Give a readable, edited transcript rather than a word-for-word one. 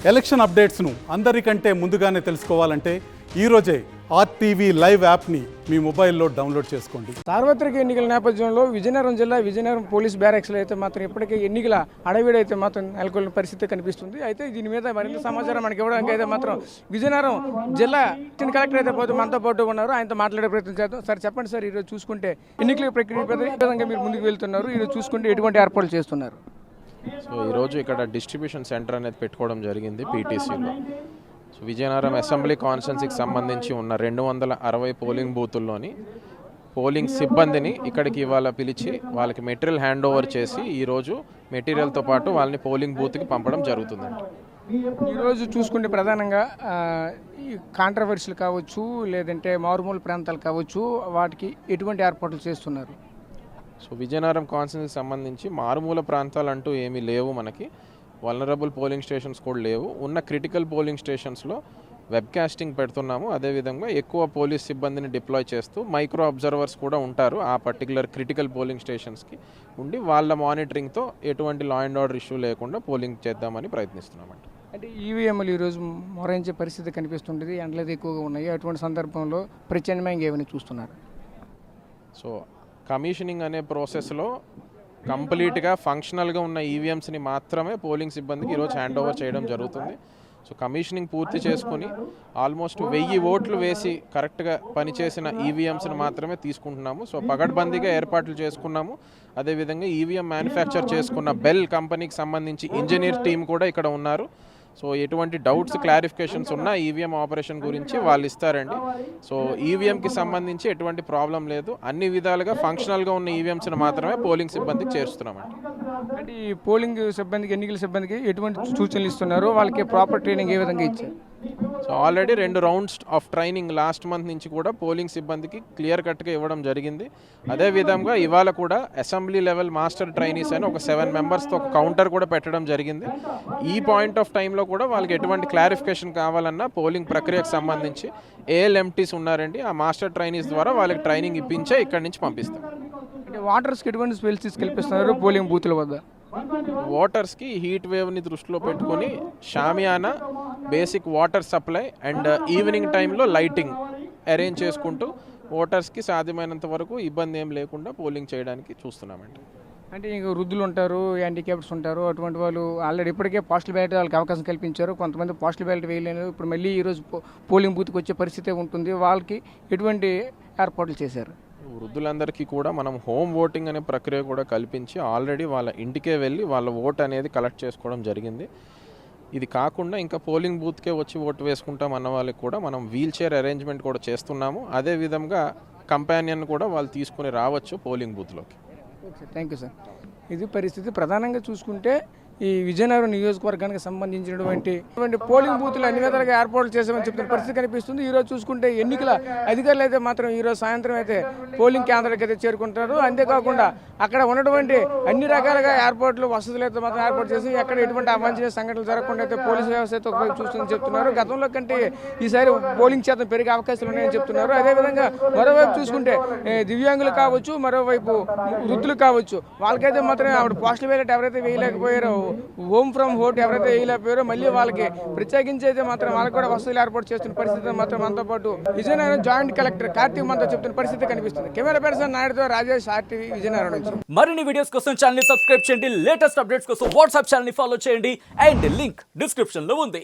Election అప్డేట్స్ను అందరికంటే ముందుగానే తెలుసుకోవాలంటే ఈరోజే ఆర్టీవీ లైవ్ యాప్ని మీ మొబైల్లో డౌన్లోడ్ చేసుకోండి. సార్వత్రిక ఎన్నికల నేపథ్యంలో విజయనగరం జిల్లా విజయనగరం పోలీస్ బ్యారక్స్లో అయితే మాత్రం ఇప్పటికే ఎన్నికల అడవిడైతే మాత్రం నెలకొల్లిన పరిస్థితి కనిపిస్తుంది. అయితే దీని మీద మరింత సమాచారం మనకి ఇవ్వడానికి అయితే మాత్రం విజయనగరం జిల్లా కలెక్టర్ అయితే పోతే మనతో పాటు ఉన్నారు. ఆయనతో మాట్లాడే ప్రయత్నం చేద్దాం. సార్ చెప్పండి సార్, ఈరోజు చూసుకుంటే ఎన్నికల ప్రక్రియ విధంగా మీరు ముందుకు వెళ్తున్నారు, ఈరోజు చూసుకుంటే ఎటువంటి ఏర్పాట్లు చేస్తున్నారు? సో ఈరోజు ఇక్కడ డిస్ట్రిబ్యూషన్ సెంటర్ అనేది పెట్టుకోవడం జరిగింది పీటీసీలో. సో విజయనగరం అసెంబ్లీ కాన్స్టిట్యున్సీకి సంబంధించి ఉన్న 260 పోలింగ్ బూతుల్లోని పోలింగ్ సిబ్బందిని ఇక్కడికి ఇవాళ పిలిచి వాళ్ళకి మెటీరియల్ హ్యాండ్ ఓవర్ చేసి ఈరోజు మెటీరియల్తో పాటు వాళ్ళని పోలింగ్ బూత్కి పంపడం జరుగుతుందండి. ఈరోజు చూసుకుంటే ప్రధానంగా ఈ కాంట్రవర్సీలు కావచ్చు, లేదంటే మారుమూల ప్రాంతాలు కావచ్చు, వాటికి ఎటువంటి ఏర్పాట్లు చేస్తున్నారు? సో విజయనగరం కాన్స్టిట్యున్సీకి సంబంధించి మారుమూల ప్రాంతాలు అంటూ ఏమీ లేవు, మనకి వల్నరబుల్ పోలింగ్ స్టేషన్స్ కూడా లేవు. ఉన్న క్రిటికల్ పోలింగ్ స్టేషన్స్లో వెబ్కాస్టింగ్ పెడుతున్నాము. అదేవిధంగా ఎక్కువ పోలీస్ సిబ్బందిని డిప్లాయ్ చేస్తూ మైక్రో అబ్జర్వర్స్ కూడా ఉంటారు ఆ పర్టికులర్ క్రిటికల్ పోలింగ్ స్టేషన్స్కి ఉండి వాళ్ళ మానిటరింగ్తో ఎటువంటి లా అండ్ ఆర్డర్ ఇష్యూ లేకుండా పోలింగ్ చేద్దామని ప్రయత్నిస్తున్నామండి. అంటే ఈవీఎంలు ఈరోజు మొరాయించే పరిస్థితి కనిపిస్తుంటుంది, ఎండలు ఎక్కువగా ఉన్నాయి. అటువంటి సందర్భంలో ప్రత్యామ్నాయంగా ఏమైనా చూస్తున్నారు? సో కమిషనింగ్ అనే ప్రాసెస్లో కంప్లీట్గా ఫంక్షనల్గా ఉన్న ఈవీఎంస్ని మాత్రమే పోలింగ్ సిబ్బందికి ఈరోజు హ్యాండ్ ఓవర్ చేయడం జరుగుతుంది. సో కమిషనింగ్ పూర్తి చేసుకుని ఆల్మోస్ట్ 1000 ఓట్లు వేసి కరెక్ట్గా పనిచేసిన ఈవీఎంస్ని మాత్రమే తీసుకుంటున్నాము. సో పగడ్బందీగా ఏర్పాట్లు చేసుకున్నాము. అదేవిధంగా ఈవీఎం మ్యానుఫ్యాక్చర్ చేసుకున్న బెల్ కంపెనీకి సంబంధించి ఇంజనీర్ టీం కూడా ఇక్కడ ఉన్నారు. సో ఎటువంటి డౌట్స్ క్లారిఫికేషన్స్ ఉన్నా ఈవీఎం ఆపరేషన్ గురించి వాళ్ళు ఇస్తారండి. సో ఈవీఎంకి సంబంధించి ఎటువంటి ప్రాబ్లం లేదు. అన్ని విధాలుగా ఫంక్షనల్గా ఉన్న ఈవీఎంస్ని మాత్రమే పోలింగ్ సిబ్బందికి చేరుస్తున్నామండి. అంటే ఈ పోలింగ్ సిబ్బందికి, ఎన్నికల సిబ్బందికి ఎటువంటి సూచనలు ఇస్తున్నారు? వాళ్ళకి ప్రాపర్ ట్రైనింగ్ ఏ విధంగా ఇచ్చారు? So already 2 rounds of training last month నుంచి కూడా పోలింగ్ సిబ్బందికి క్లియర్ కట్గా ఇవ్వడం జరిగింది. అదేవిధంగా ఇవాళ కూడా అసెంబ్లీ లెవెల్ మాస్టర్ ట్రైనీస్ అని ఒక 7 మెంబర్స్తో ఒక కౌంటర్ కూడా పెట్టడం జరిగింది. ఈ పాయింట్ ఆఫ్ టైంలో కూడా వాళ్ళకి ఎటువంటి క్లారిఫికేషన్ కావాలన్నా పోలింగ్ ప్రక్రియకు సంబంధించి ఏఎల్ఎంటీస్ ఉన్నారండి, ఆ మాస్టర్ ట్రైనీస్ ద్వారా వాళ్ళకి ట్రైనింగ్ ఇప్పించే ఇక్కడి నుంచి పంపిస్తాం. అంటే వాటర్స్కి ఎటువంటి స్పెల్స్ తీసుకెళ్ళిపిస్తున్నారు పోలింగ్ బూతుల వద్ద? వాటర్స్కి హీట్ వేవ్ని దృష్టిలో పెట్టుకొని shamiana, basic water supply and evening టైంలో లైటింగ్ అరేంజ్ చేసుకుంటూ ఓటర్స్కి సాధ్యమైనంత వరకు ఇబ్బంది ఏం లేకుండా పోలింగ్ చేయడానికి చూస్తున్నామండి. అంటే ఇంక వృద్ధులు ఉంటారు, హ్యాండిక్యాప్స్ ఉంటారు, అటువంటి వాళ్ళు ఆల్రెడీ ఇప్పటికే పోస్టల్ బ్యాలెట్ వాళ్ళకి అవకాశం కల్పించారు. కొంతమంది పోస్టల్ బ్యాలెట్ వేయలేరు. ఇప్పుడు మళ్ళీ ఈరోజు పోలింగ్ బూత్కి వచ్చే పరిస్థితి ఉంటుంది. వాళ్ళకి ఎటువంటి ఏర్పాట్లు చేశారు? వృద్ధులందరికీ కూడా మనం హోమ్ ఓటింగ్ అనే ప్రక్రియ కూడా కల్పించి ఆల్రెడీ వాళ్ళ ఇంటికే వెళ్ళి వాళ్ళ ఓట్ అనేది కలెక్ట్ చేసుకోవడం జరిగింది. ఇది కాకుండా ఇంకా పోలింగ్ బూత్కే వచ్చి ఓటు వేసుకుంటాం అన్న వాళ్ళకి కూడా మనం వీల్ చైర్ అరేంజ్మెంట్ కూడా చేస్తున్నాము. అదేవిధంగా కంపానియన్ కూడా వాళ్ళు తీసుకుని రావచ్చు పోలింగ్ బూత్లోకి. Okay, thank you sir. ఇది పరిస్థితి. ప్రధానంగా చూసుకుంటే ఈ విజయనగరం నియోజకవర్గానికి సంబంధించినటువంటి పోలింగ్ బూత్లు అన్ని విధాలుగా ఏర్పాట్లు చేసామని చెప్తున్న పరిస్థితి కనిపిస్తుంది. ఈరోజు చూసుకుంటే ఎన్నికల అధికారులు అయితే మాత్రం ఈరోజు సాయంత్రం అయితే పోలింగ్ కేంద్రాలకు అయితే చేరుకుంటారు. అంతేకాకుండా అక్కడ ఉన్నటువంటి అన్ని రకాలుగా ఏర్పాట్లు, వసతులు అయితే మాత్రం ఏర్పాటు చేసి ఎక్కడ ఎటువంటి అవాంఛనీయ సంఘటనలు జరగకుండా అయితే పోలీసు వ్యవస్థ అయితే ఒకవైపు చూస్తుందని చెప్తున్నారు. గతంలో కంటే ఈసారి పోలింగ్ శాతం పెరిగే అవకాశాలు ఉన్నాయని చెప్తున్నారు. అదేవిధంగా మరోవైపు చూసుకుంటే దివ్యాంగులు కావచ్చు, మరోవైపు వృద్ధులు కావచ్చు, వాళ్ళకైతే మాత్రం ఆవిడ పోస్టల్ బ్యాలెట్ ఎవరైతే వేయలేకపోయారో, హోమ్ ఫ్రమ్ ఓట్ ఎవరైతే వేయలేకపోయారో మళ్ళీ వాళ్ళకి ప్రత్యేకించి అయితే మాత్రం వాళ్ళకి కూడా వసతులు ఏర్పాటు చేస్తున్న పరిస్థితి మాత్రం మనతో పాటు విజయనగరం జాయింట్ కలెక్టర్ కార్తీక్ మనతో చెప్తున్న పరిస్థితి కనిపిస్తుంది. కెమెరా పర్సన్ నాయుడుతో రాజేష్, ఆర్టీవీ విజయనగరం నుంచి. మరిన్ని వీడియోస్ కోసం ఛానల్ ని సబ్స్క్రైబ్ చేయండి, లేటెస్ట్ అప్డేట్స్ కోసం వాట్సాప్ ఛానల్ ని ఫాలో చేయండి అండ్ లింక్ డిస్క్రిప్షన్ లో ఉంది.